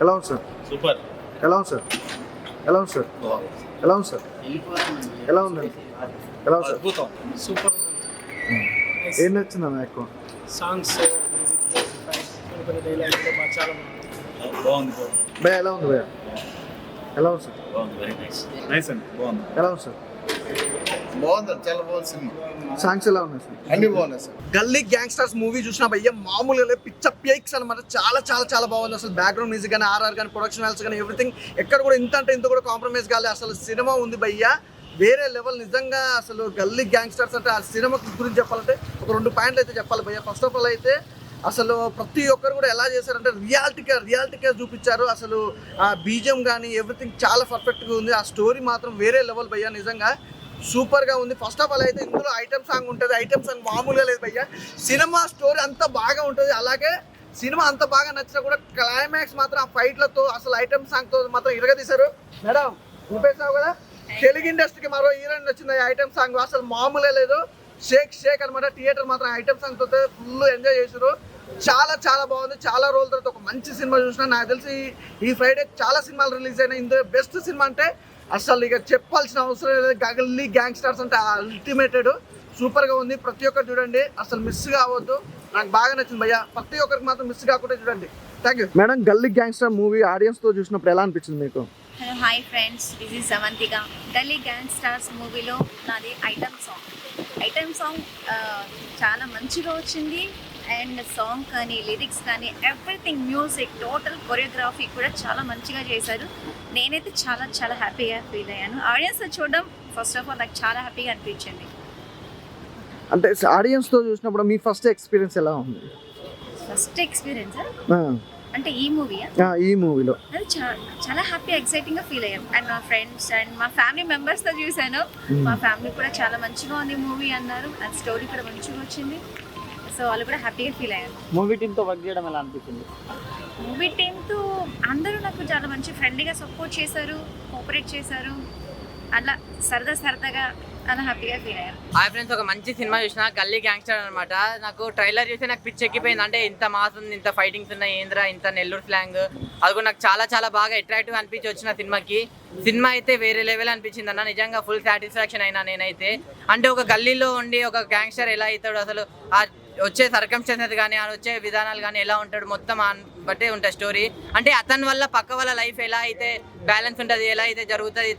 ఎలా ఉంది sir? Super. ఎలా ఉంది సార్? ఎలా ఉంది సార్? ఎలా ఉంది సార్? ఎలా ఉంది? ఎలా ఉంది సార్? అద్భుతం. సూపర్. ఏం నచ్చిందన్న ఎక్కువ? సాంగ్స్, కొన్ని డైలాగ్స్ బాగా చాలా బాగుంది. భయ ఎలా ఉంది? భయ ఎలా ఉంది సార్? బాగుంది. Very nice. నైస్ అండి. బాగుంది. ఎలా ఉంది సార్? బాగుంది, చాలా బాగుంది సినిమా. సాంగ్స్ ఎలా ఉన్నాయి సార్? అన్ని బాగున్నాయి సార్. గల్లీ గ్యాంగ్స్టర్స్ మూవీ చూసిన భయ్య మామూలుగా పిచ్చ పిక్స్ అనమాట. చాలా చాలా చాలా బాగుంది. అసలు బ్యాక్గ్రౌండ్ మ్యూజిక్ కానీ, ఆర్ఆర్ కానీ, ప్రొడక్షన్ వాల్స్ కానీ, ఎవ్రీథింగ్ ఎక్కడ కూడా ఇంత అంటే ఇంత కూడా కాంప్రమైజ్ కాలేదు. అసలు సినిమా ఉంది భయ్య వేరే లెవెల్. నిజంగా అసలు గల్లీ గ్యాంగ్స్టర్స్ అంటే ఆ సినిమా గురించి చెప్పాలంటే ఒక 2 పాయింట్లు అయితే చెప్పాలి భయ్య. ఫస్ట్ ఆఫ్ ఆల్ అయితే అసలు ప్రతి ఒక్కరు కూడా ఎలా చేశారంటే రియాలిటీగా చూపించారు. అసలు ఆ బీజిఎం కానీ ఎవ్రీథింగ్ చాలా పర్ఫెక్ట్గా ఉంది. ఆ స్టోరీ మాత్రం వేరే లెవెల్ భయ్య, నిజంగా సూపర్గా ఉంది. ఫస్ట్ ఆఫ్ ఆల్ అయితే ఇందులో ఐటమ్ సాంగ్ ఉంటుంది. ఐటమ్ సాంగ్ మామూలుగా లేదు భయ్య. సినిమా స్టోరీ అంత బాగా ఉంటుంది. అలాగే సినిమా అంత బాగా నచ్చినా కూడా క్లైమాక్స్ మాత్రం ఆ ఫైట్లతో అసలు ఐటమ్ సాంగ్తో మాత్రం ఇరగదీశారు. మేడం చూపేసావు కదా, తెలుగు ఇండస్ట్రీకి మరో హీరోయిన్ వచ్చింది ఈ ఐటమ్ సాంగ్. అసలు మామూలే లేదు. షేక్ అనమాట. థియేటర్ మాత్రం ఐటమ్ సాంగ్ తో ఫుల్ ఎంజాయ్ చేశారు. చాలా చాలా బాగుంది. చాలా రోజుల తర్వాత ఒక మంచి సినిమా చూసిన. నాకు తెలిసి ఈ ఫ్రైడే చాలా సినిమాలు రిలీజ్ అయినాయి. ఇందులో బెస్ట్ సినిమా అంటే అసలు ఇక చెప్పాల్సిన అవసరం లేదు. గల్లీ గ్యాంగ్స్టర్స్ అంటే అల్టిమేటెడ్ సూపర్గా ఉంది. ప్రతి ఒక్కరు చూడండి, అసలు మిస్ కావద్దు. నాకు బాగా నచ్చింది భయ్య. ప్రతి ఒక్కరికి మాత్రం మిస్ కాకుండా చూడండి. Thank you madam. Galli gangster movie ఆడియన్స్తో చూసినప్పుడు ఎలా అనిపించింది మీకు? Hello hi friends, this is Savantika. Galli gangsters మూవీలో నాది ఐటమ్ సాంగ్ చాలా మంచిగా వచ్చింది. అండ్ సాంగ్ కానీ, లిరిక్స్ కానీ, ఎవ్రీథింగ్, మ్యూజిక్, టోటల్ కొరియోగ్రఫీ కూడా చాలా మంచిగా చేశారు. నేనైతే చాలా చాలా హ్యాపీగా ఫీల్ అయ్యాను. ఆడియన్స్ చూడడం ఫస్ట్ ఆఫ్ ఆల్ నాకు చాలా హ్యాపీగా అనిపించింది. అంటే ఆడియన్స్తో చూసినప్పుడు మీ ఫస్ట్ ఎక్స్పీరియన్స్ ఎలా ఉంది? ఫస్ట్ ఎక్స్పీరియన్స్ అంటే ఈ మూవీయా? ఈ మూవీలో అది చాలా హ్యాపీ, ఎక్సైటింగ్గా ఫీల్ అయ్యాం. అండ్ మా ఫ్రెండ్స్ అండ్ మా ఫ్యామిలీ మెంబర్స్తో చూశాను. మా ఫ్యామిలీ కూడా చాలా మంచిగా ఉంది మూవీ అన్నారు. అండ్ స్టోరీ కూడా మంచిగా వచ్చింది. సో వాళ్ళు కూడా హ్యాపీగా ఫీల్ అయ్యారు. మూవీ టీంతో వర్క్ చేయడం ఎలా అనిపించింది? మూవీ టీంతో అందరూ నాకు చాలా మంచి ఫ్రెండ్లీగా సపోర్ట్ చేశారు, కోఆపరేట్ చేశారు. అలా సరదాగా అలా హ్యాపీగా ఫీల్ అయ్యారు. హాయ్ ఫ్రెండ్స్, ఒక మంచి సినిమా చూసిన గల్లీ గ్యాంగ్స్టర్ అనమాట. నాకు ట్రైలర్ చూసి నాకు పిచ్చి ఎక్కిపోయింది. అంటే ఇంత మాస్ ఉంది, ఇంత ఫైటింగ్స్ ఉన్నాయి, ఏంద్రా ఇంత నెల్లూరు స్లాంగ్, అది కూడా నాకు చాలా చాలా బాగా అట్రాక్టివ్గా అనిపించి వచ్చిన సినిమాకి. సినిమా అయితే వేరే లెవెల్ అనిపించింది అన్న. నిజంగా ఫుల్ సాటిస్ఫాక్షన్ అయినా నేనైతే. అంటే ఒక గల్లీలో ఉండి ఒక గ్యాంగ్స్టర్ ఎలా అవుతాడు, అసలు ఆ వచ్చే సర్కమ్స్టెన్సెస్ కానీ, ఆ వచ్చే విధానాలు కానీ ఎలా ఉంటాడు, మొత్తం బట్టే ఉంటుంది స్టోరీ. అంటే అతని వల్ల పక్క వాళ్ళ లైఫ్ ఎలా అయితే బ్యాలెన్స్ ఉంటుంది, ఎలా అయితే జరుగుతుంది,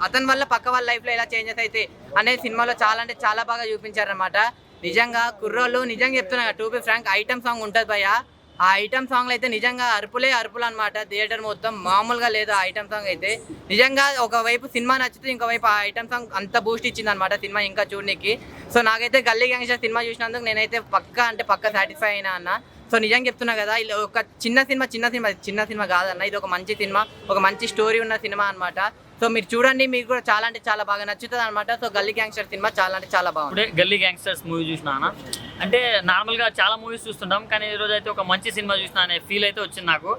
అతని వల్ల పక్క వాళ్ళ లైఫ్లో ఎలా చేంజెస్ అయితే అనేది సినిమాలో చాలా అంటే చాలా బాగా చూపించారనమాట. నిజంగా కుర్రోళ్ళు నిజంగా చెప్తున్నా, to be frank item song ఉంటుంది భయ్య. ఆ ఐటమ్ సాంగ్లో అయితే నిజంగా అరుపులు అనమాట. థియేటర్ మొత్తం మామూలుగా లేదు ఆ ఐటమ్ సాంగ్ అయితే. నిజంగా ఒకవైపు సినిమా నచ్చితే ఇంకోవైపు ఆ ఐటమ్ సాంగ్ అంత బూస్ట్ ఇచ్చింది అనమాట సినిమా ఇంకా చూడడానికి. సో నాకైతే గల్లీ గ్యాంగ్స్టర్ సినిమా చూసినందుకు నేనైతే పక్కా సాటిస్ఫై అయినా అన్న. సో నిజంగా చెప్తున్నా కదా, ఇలా ఒక చిన్న సినిమా కాదన్న. ఇది ఒక మంచి సినిమా, ఒక మంచి స్టోరీ ఉన్న సినిమా అనమాట. సో మీరు చూడండి, మీకు కూడా చాలా అంటే చాలా బాగా నచ్చుతుంది అనమాట. సో గల్లీ గ్యాంగ్స్టర్ సినిమా చాలా అంటే చాలా బాగుంది. గల్లీ గ్యాంగ్స్టర్స్ మూవీ చూసినా అంటే నార్మల్గా చాలా మూవీస్ చూస్తుంటాం, కానీ ఈరోజు అయితే ఒక మంచి సినిమా చూసినా అనే ఫీల్ అయితే వచ్చింది నాకు.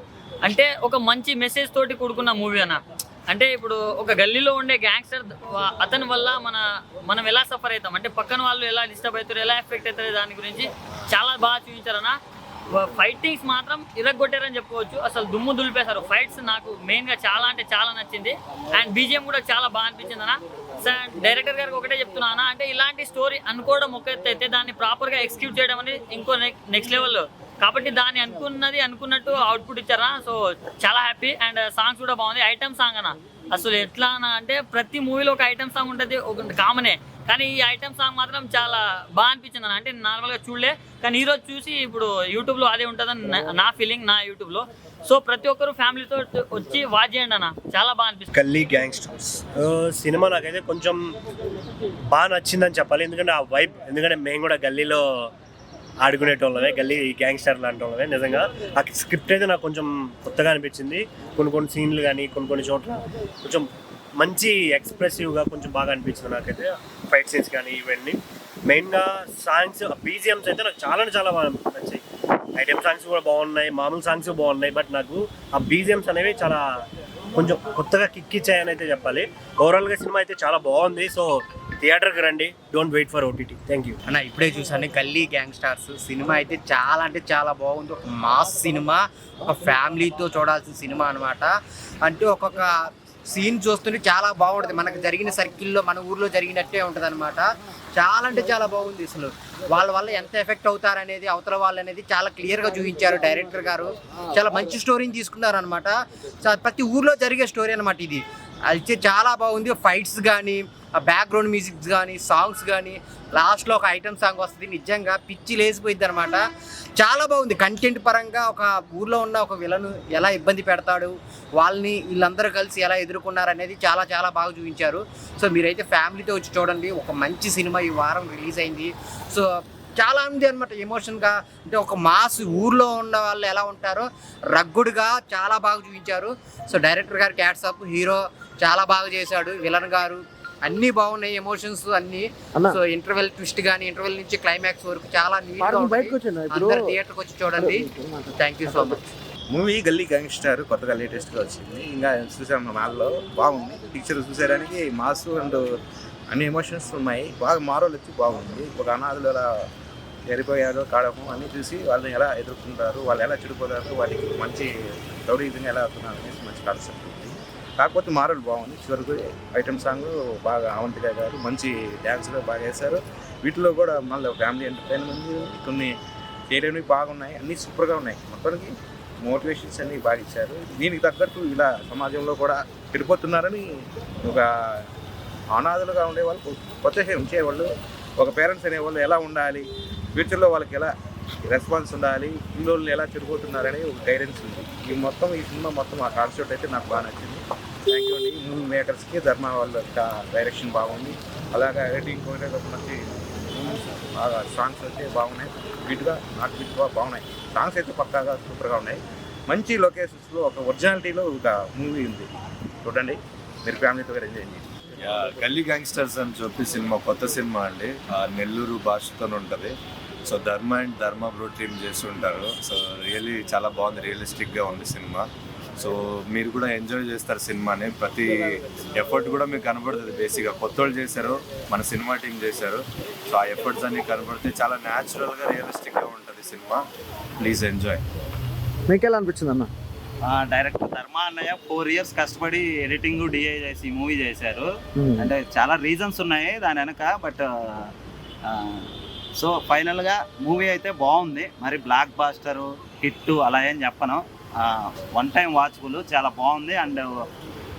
అంటే ఒక మంచి మెసేజ్ తోటి కూడుకున్న మూవీ అన్న. అంటే ఇప్పుడు ఒక గల్లీలో ఉండే గ్యాంగ్స్టర్, అతని వల్ల మనం ఎలా సఫర్ అవుతాం, అంటే పక్కన వాళ్ళు ఎలా డిస్టర్బ్ అవుతారు, ఎలా ఎఫెక్ట్ అవుతారు, దాని గురించి చాలా బాగా చూపించారన్న. ఫైటింగ్స్ మాత్రం ఇరగొట్టారని చెప్పుకోవచ్చు. అసలు దుమ్ము దులిపేశారు. ఫైట్స్ నాకు మెయిన్గా చాలా అంటే చాలా నచ్చింది. అండ్ బీజిఎం కూడా చాలా బాగా అనిపించింది అన్న. డైరెక్టర్ గారికి ఒకటే చెప్తున్నా, అంటే ఇలాంటి స్టోరీ అనుకోవడం ఒక ఎత్తు అయితే దాన్ని ప్రాపర్గా ఎగ్జిక్యూట్ చేయడం అనేది ఇంకో నెక్స్ట్ లెవెల్లో. కాబట్టి దాన్ని అనుకున్నట్టు అవుట్పుట్ ఇచ్చారా. సో చాలా హ్యాపీ. అండ్ సాంగ్స్ కూడా బాగుంది. ఐటమ్ సాంగ్ అన్న అసలు ఎట్లా అంటే ప్రతి మూవీలో ఒక ఐటమ్ సాంగ్ ఉంటుంది, ఒక కామనే. కానీ ఈ ఐటమ్ సాంగ్ మాత్రం చాలా బాగా అనిపించింది అన్న. అంటే నార్మల్గా చూడలే, కానీ ఈరోజు చూసి ఇప్పుడు యూట్యూబ్లో అదే ఉంటుందని నా ఫీలింగ్, నా యూట్యూబ్లో. సో ప్రతి ఒక్కరు ఫ్యామిలీతో వచ్చి వాచ్ చేయండి అన్న, చాలా బాగా అనిపిస్తుంది. గల్లీ గ్యాంగ్స్టర్స్ సినిమా నాకైతే కొంచెం బాగా నచ్చిందని చెప్పాలి. ఎందుకంటే ఆ వైబ్, ఎందుకంటే మేము కూడా గల్లీలో ఆడుకునేటోళ్ళమే, గల్లీ గ్యాంగ్స్టర్ లాంటి వాళ్ళమే. నిజంగా ఆ స్క్రిప్ట్ అయితే నాకు కొంచెం కొత్తగా అనిపించింది. కొన్ని సీన్లు కానీ కొన్ని చోట్ల కొంచెం మంచి ఎక్స్ప్రెసివ్గా కొంచెం బాగా అనిపించింది నాకైతే. ఫైట్ సీన్స్ కానీ ఇవన్నీ, మెయిన్గా సాంగ్స్, బీజిఎమ్స్ అయితే నాకు చాలా బాగా నచ్చాయి. ఐటమ్ సాంగ్స్ కూడా బాగున్నాయి, మామూలు సాంగ్స్ బాగున్నాయి. బట్ నాకు ఆ బీజిఎమ్స్ అనేవి చాలా కొంచెం కొత్తగా కిక్ ఇచ్చాయని అయితే చెప్పాలి. ఓవరాల్గా సినిమా అయితే చాలా బాగుంది. సో థియేటర్కి రండి, don't wait for OTT. Thank you. అన్న ఇప్పుడే చూసాను గల్లీ గ్యాంగ్స్టర్స్ సినిమా అయితే చాలా అంటే చాలా బాగుంది. ఒక మాస్ సినిమా, ఒక ఫ్యామిలీతో చూడాల్సిన సినిమా అనమాట. అంటే ఒక్కొక్క సీన్ చూస్తుంటే చాలా బాగుంటుంది. మనకు జరిగిన సర్కిల్లో మన ఊర్లో జరిగినట్టే ఉంటుంది అనమాట. చాలా అంటే చాలా బాగుంది. అసలు వాళ్ళ వల్ల ఎంత ఎఫెక్ట్ అవుతారనేది, అవతల వాళ్ళు అనేది చాలా క్లియర్గా చూపించారు డైరెక్టర్ గారు. చాలా మంచి స్టోరీని తీసుకున్నారు అనమాట. ప్రతి ఊర్లో జరిగే స్టోరీ అనమాట ఇది. అయితే చాలా బాగుంది. ఫైట్స్ కానీ, ఆ బ్యాక్గ్రౌండ్ మ్యూజిక్స్ కానీ, సాంగ్స్ కానీ, లాస్ట్లో ఒక ఐటమ్ సాంగ్ వస్తుంది, నిజంగా పిచ్చి లేసిపోయింది అనమాట. చాలా బాగుంది. కంటెంట్ పరంగా ఒక ఊర్లో ఉన్న ఒక విలను ఎలా ఇబ్బంది పెడతాడు, వాళ్ళని వీళ్ళందరూ కలిసి ఎలా ఎదుర్కొన్నారు అనేది చాలా చాలా బాగా చూపించారు. సో మీరైతే ఫ్యామిలీతో వచ్చి చూడండి. ఒక మంచి సినిమా ఈ వారం రిలీజ్ అయింది. సో చాలా ఉంది అనమాట ఎమోషన్గా. అంటే ఒక మాస్ ఊర్లో ఉన్న వాళ్ళు ఎలా ఉంటారో రగ్గుడుగా చాలా బాగా చూపించారు. సో డైరెక్టర్ గారికి హ్యాట్స్ ఆఫ్. హీరో చాలా బాగా చేశాడు, విలన్ గారు అన్నీ బాగున్నాయి, ఎమోషన్స్ అన్నీ. సో ఇంటర్వెల్ ట్విస్ట్ కానీ, ఇంటర్వెల్ నుంచి క్లైమాక్స్ వరకు చాలా నీట్గా అందరు థియేటర్కి వచ్చి చూడండి. Thank you so much. Movie గల్లీ గ్యాంగ్స్టర్ కొత్తగా లేటెస్ట్గా వచ్చింది. ఇంకా చూసాము మాల్లో బాగుంది. పిక్చర్ చూసేయడానికి మాస్ అండ్ అన్ని ఎమోషన్స్ ఉన్నాయి. బాగా మారోలు వచ్చి బాగుంది. ఒక అనాథులు ఎలా చనిపోయారో కాడము అన్నీ చూసి వాళ్ళని ఎలా ఎదుర్కొంటారు, వాళ్ళు ఎలా చెడిపోతారు, వాటికి మంచి గౌరవంగా ఎలా అవుతున్నారు అనేసి మంచి కాన్సెప్ట్ ఉంది. కాకపోతే మారోలు బాగుంది. చివరికి ఐటమ్ సాంగ్ బాగా అవంతిక గారు మంచి డ్యాన్స్లో బాగా వేశారు. వీటిలో కూడా మళ్ళీ ఫ్యామిలీ ఎంటర్టైన్మెంట్ కొన్ని చేయడానికి బాగున్నాయి. అన్నీ సూపర్గా ఉన్నాయి. మొత్తానికి మోటివేషన్స్ అన్నీ బాగా ఇచ్చారు. దీనికి తగ్గట్టు ఇలా సమాజంలో కూడా చెడిపోతున్నారని ఒక అనాథలుగా ఉండేవాళ్ళు కొత్తగా ఉంచేవాళ్ళు, ఒక పేరెంట్స్ అనేవాళ్ళు ఎలా ఉండాలి, ఫ్యూచర్లో వాళ్ళకి ఎలా రెస్పాన్స్ ఉండాలి, పిల్లలు ఎలా చెడిపోతున్నారని ఒక గైడెన్స్ ఉంది. ఈ సినిమా మొత్తం ఆ కాన్సెప్ట్ అయితే నాకు బాగా నచ్చింది. థ్యాంక్ యూ అండి. మూవీ మేకర్స్కి, ధర్మ వాళ్ళ యొక్క డైరెక్షన్ బాగుంది. అలాగే ఎడిటింగ్ కూడా మంచి బాగా సాంగ్స్ అయితే బాగున్నాయి. బీట్గా నాట్ బీట్గా బాగున్నాయి. సాంగ్స్ అయితే పక్కాగా సూపర్గా ఉన్నాయి. మంచి లొకేషన్స్లో ఒక ఒరిజినాలిటీలో ఒక మూవీ ఉంది. చూడండి, మీరు ఫ్యామిలీతో కూడా ఎంజాయ్ చేయండి. గల్లీ గ్యాంగ్స్టర్స్ అని చెప్పి సినిమా కొత్త సినిమా అండి. నెల్లూరు భాషతో ఉంటుంది. సో ధర్మ అండ్ ధర్మ బ్రో టీమ్ చేస్తుంటారు. సో రియల్లీ చాలా బాగుంది, రియలిస్టిక్గా ఉంది సినిమా. సో మీరు కూడా ఎంజాయ్ చేస్తారు సినిమాని. ప్రతి ఎఫర్ట్ కూడా మీకు కనబడుతుంది. బేసిక్గా కొత్త వాళ్ళు చేశారు, మన సినిమా టీం చేశారు. సో ఆ ఎఫర్ట్స్ అన్నీ కనబడితే చాలా న్యాచురల్గా రియలిస్టిక్గా ఉంటుంది సినిమా. Please enjoy. మీకు ఎలా అనిపించింది అన్న? డైరెక్టర్ ధర్మ అన్నయ్య 4 years కష్టపడి ఎడిటింగ్ డిఐ చేసి మూవీ చేశారు. అంటే చాలా రీజన్స్ ఉన్నాయి దాని వెనక. బట్ సో ఫైనల్గా మూవీ అయితే బాగుంది. మరి బ్లాక్ బాస్టరు హిట్ అలా ఏం చెప్పను. 1 time వాచబుల్, చాలా బాగుంది. అండ్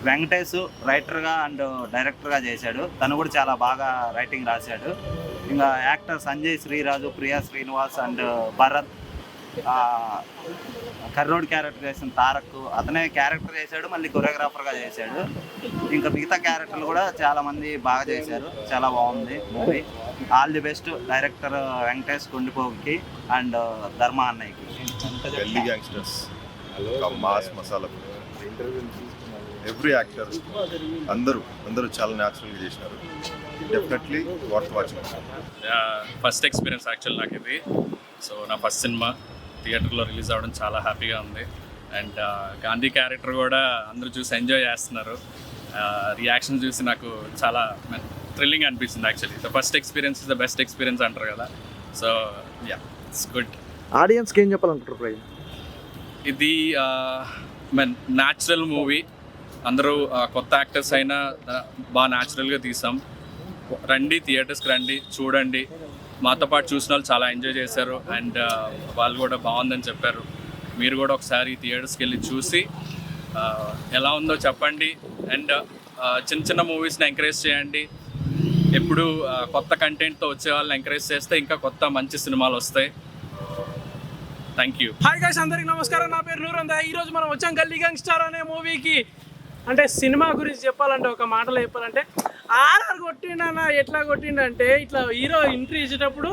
వెంకటేష్ రైటర్గా అండ్ డైరెక్టర్గా చేశాడు. తను కూడా చాలా బాగా రైటింగ్ రాశాడు. ఇంకా యాక్టర్ సంజయ్ శ్రీరాజు, ప్రియా శ్రీనివాస్ అండ్ భరత్, కర్రోడ్ క్యారెక్టర్ చేసిన తారక్, అతనే క్యారెక్టర్ చేశాడు, మళ్ళీ కొరియోగ్రాఫర్గా చేశాడు. ఇంకా మిగతా క్యారెక్టర్లు కూడా చాలా మంది బాగా చేశారు. చాలా బాగుంది movie. All the best director Venkatesh కొండిపోకి అండ్ ధర్మ అన్నయ్యకి. Galli gangsters mass masala, every actor అందరూ చాలా న్యాచురల్గా చేసినారు. Definitely worth watching. First experience actual నాకు ఇది. సో నా ఫస్ట్ సినిమా థియేటర్లో రిలీజ్ అవ్వడం చాలా హ్యాపీగా ఉంది. అండ్ గాంధీ క్యారెక్టర్ కూడా అందరూ చూసి ఎంజాయ్ చేస్తున్నారు. రియాక్షన్ చూసి నాకు చాలా థ్రిల్లింగ్ అనిపిస్తుంది. Actually the first experience is the best experience అంటారు కదా. So yeah, it's good. ఆడియన్స్కి ఏం చెప్పాలనుకుంటారు? ఇది న్యాచురల్ మూవీ. అందరూ కొత్త యాక్టర్స్ అయినా బాగా న్యాచురల్గా తీసాం. రండి, థియేటర్స్కి రండి, చూడండి. మాతో పాటు చూసిన వాళ్ళు చాలా ఎంజాయ్ చేశారు. అండ్ వాళ్ళు కూడా బాగుందని చెప్పారు. మీరు కూడా ఒకసారి థియేటర్స్కి వెళ్ళి చూసి ఎలా ఉందో చెప్పండి. అండ్ చిన్న చిన్న మూవీస్ని ఎంకరేజ్ చేయండి. ఎప్పుడు కొత్త కంటెంట్తో వచ్చే వాళ్ళని ఎంకరేజ్ చేస్తే ఇంకా కొత్త మంచి సినిమాలు వస్తాయి. Thank you. హాయ్ గైస్, అందరికి నమస్కారం. నా పేరు నూరందా. ఈరోజు మనం వచ్చాం గల్లీ గ్యాంగ్స్టర్ అనే మూవీకి. అంటే సినిమా గురించి చెప్పాలంటే, ఒక మాటలో చెప్పాలంటే, ఆర్ఆర్ కొట్టిండన్నా ఎట్లా కొట్టిండంటే, ఇట్లా హీరో ఎంట్రీ ఇచ్చేటప్పుడు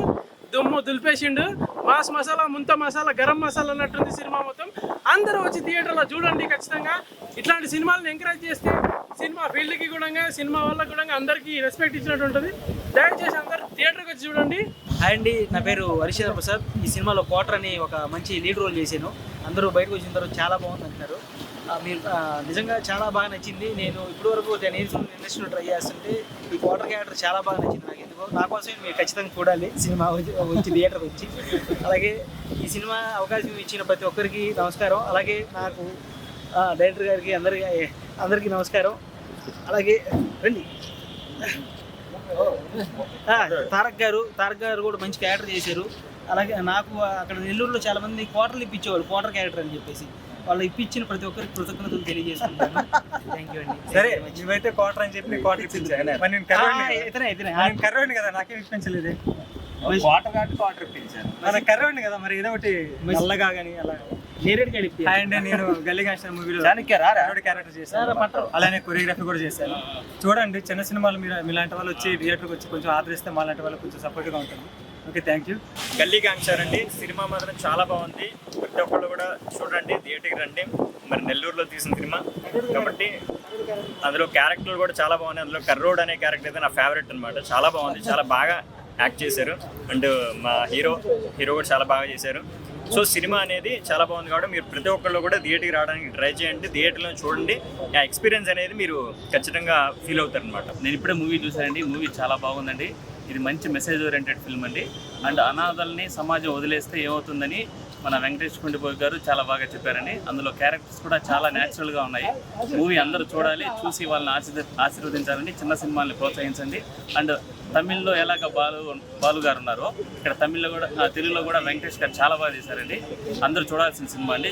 దుమ్ము దులిపేసిండు. మాస్ మసాలా, ముంత మసాలా, గరం మసాలా అన్నట్టుంది సినిమా మొత్తం. అందరూ వచ్చి థియేటర్లో చూడండి ఖచ్చితంగా. ఇట్లాంటి సినిమాలను ఎంకరేజ్ చేస్తే సినిమా ఫీల్డ్కి కూడా, సినిమా వాళ్ళకి కూడా అందరికీ రెస్పెక్ట్ ఇచ్చినట్టు ఉంటుంది. దయచేసి అందరూ థియేటర్కి వచ్చి చూడండి. హాయ్ అండి, నా పేరు హరిశ్చంద్ర ప్రసాద్. ఈ సినిమాలో క్వార్టర్ అని ఒక మంచి లీడ్ రోల్ చేశాను. అందరూ బయటకు వచ్చిన తర్వాత చాలా బాగుంది అంటున్నారు. మీరు నిజంగా చాలా బాగా నచ్చింది. నేను ఇప్పటివరకు 10 years ఇండస్ట్రీలో ట్రై చేస్తుంటే ఈ క్వార్టర్ క్యారెక్టర్ చాలా బాగా నచ్చింది నాకు. ఎందుకో నా కోసమే మీరు ఖచ్చితంగా చూడాలి సినిమా వచ్చి థియేటర్కి వచ్చి. అలాగే ఈ సినిమా అవకాశం ఇచ్చిన ప్రతి ఒక్కరికి నమస్కారం. అలాగే నాకు డైరెక్టర్ గారికి అందరికీ నమస్కారం. అలాగే రండి తారక్ గారు కూడా మంచి క్యారెక్టర్ చేశారు. అలాగే నాకు అక్కడ నెల్లూరులో చాలా మంది క్వార్టర్లు ఇప్పించేవాళ్ళు, క్వార్టర్ క్యారెక్టర్ అని చెప్పేసి. వాళ్ళు ఇప్పించిన ప్రతి ఒక్కరికి కృతజ్ఞతలు తెలియజేసుకుంటాను. థ్యాంక్ యూ అండి. సరే నువ్వైతే క్వార్టర్ అని చెప్పి క్వార్టర్ ఇప్పించాను కర్రోడిని కదా, నాకేం ఇప్పించలేదు. వాటర్ కాబట్టి వాటర్ ఇప్పించారు. మన కర్రోడిని కదా, మరి ఏదో ఒకటి నల్లగా కానీ అలా. అండ్ నేను గల్లీ గ్యాంగ్స్టర్ మూవీలో క్యారెక్టర్ చేశాను, అలానే కొరియోగ్రఫీ కూడా చేశాను. చూడండి, చిన్న సినిమాలు మీలాంటి వాళ్ళు వచ్చి థియేటర్కి వచ్చి కొంచెం ఆదరిస్తే మాలాంటి వాళ్ళకి కొంచెం సపోర్ట్గా ఉంటుంది. Okay, thank you. గల్లీ గ్యాంగ్స్టర్ అండి సినిమా మాత్రం చాలా బాగుంది. ప్రతి ఒక్కళ్ళు కూడా చూడండి, థియేటర్కి రండి. మరి నెల్లూరులో తీసిన సినిమా కాబట్టి అందులో క్యారెక్టర్లు కూడా చాలా బాగున్నాయి. అందులో కర్రోడ్ అనే క్యారెక్టర్ అయితే నా ఫేవరెట్ అనమాట. చాలా బాగుంది, చాలా బాగా యాక్ట్ చేశారు. అండ్ మా హీరో కూడా చాలా బాగా చేశారు. సో సినిమా అనేది చాలా బాగుంది కాబట్టి మీరు ప్రతి ఒక్కళ్ళు కూడా థియేటర్కి రావడానికి ట్రై చేయండి, థియేటర్లో చూడండి. ఆ ఎక్స్పీరియన్స్ అనేది మీరు ఖచ్చితంగా ఫీల్ అవుతారు అనమాట. నేను ఇప్పుడే మూవీ చూసానండి, మూవీ చాలా బాగుందండి. ఇది మంచి మెసేజ్ ఓరియంటెడ్ ఫిల్మ్ అండి. అండ్ అనాథల్ని సమాజం వదిలేస్తే ఏమవుతుందని మన వెంకటేష్ కుండిపోయి గారు చాలా బాగా చెప్పారండి. అందులో క్యారెక్టర్స్ కూడా చాలా న్యాచురల్గా ఉన్నాయి. మూవీ అందరూ చూడాలి, చూసి వాళ్ళని ఆశీర్వదించాలని, చిన్న సినిమాల్ని ప్రోత్సహించండి. అండ్ తమిళ్లో ఎలాగ బాలు గారు ఉన్నారో ఇక్కడ తెలుగులో కూడా వెంకటేష్ గారు చాలా బాగా చేశారండి. అందరూ చూడాల్సిన సినిమా అండి,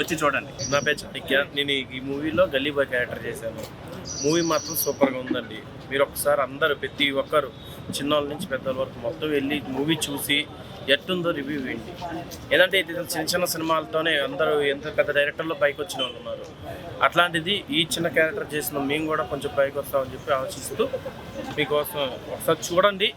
వచ్చి చూడండి. నా పేరు చాణక్య. నేను ఈ మూవీలో గల్లీ బాయ్ క్యారెక్టర్ చేశాను. మూవీ మాత్రం సూపర్గా ఉందండి. మీరు ఒకసారి అందరూ ప్రతి ఒక్కరు చిన్నవాళ్ళ నుంచి పెద్దవాళ్ళ వరకు మొత్తం వెళ్ళి మూవీ చూసి ఎట్టుందో రివ్యూ వేయండి. ఏదంటే ఇది చిన్న సినిమాలతోనే అందరూ ఎంత పెద్ద డైరెక్టర్లో పైకి వచ్చిన వాళ్ళు ఉన్నారు. అట్లాంటిది ఈ చిన్న క్యారెక్టర్ చేసిన మేము కూడా కొంచెం పైకి వస్తామని చెప్పి ఆలోచిస్తూ మీకోసం ఒకసారి చూడండి.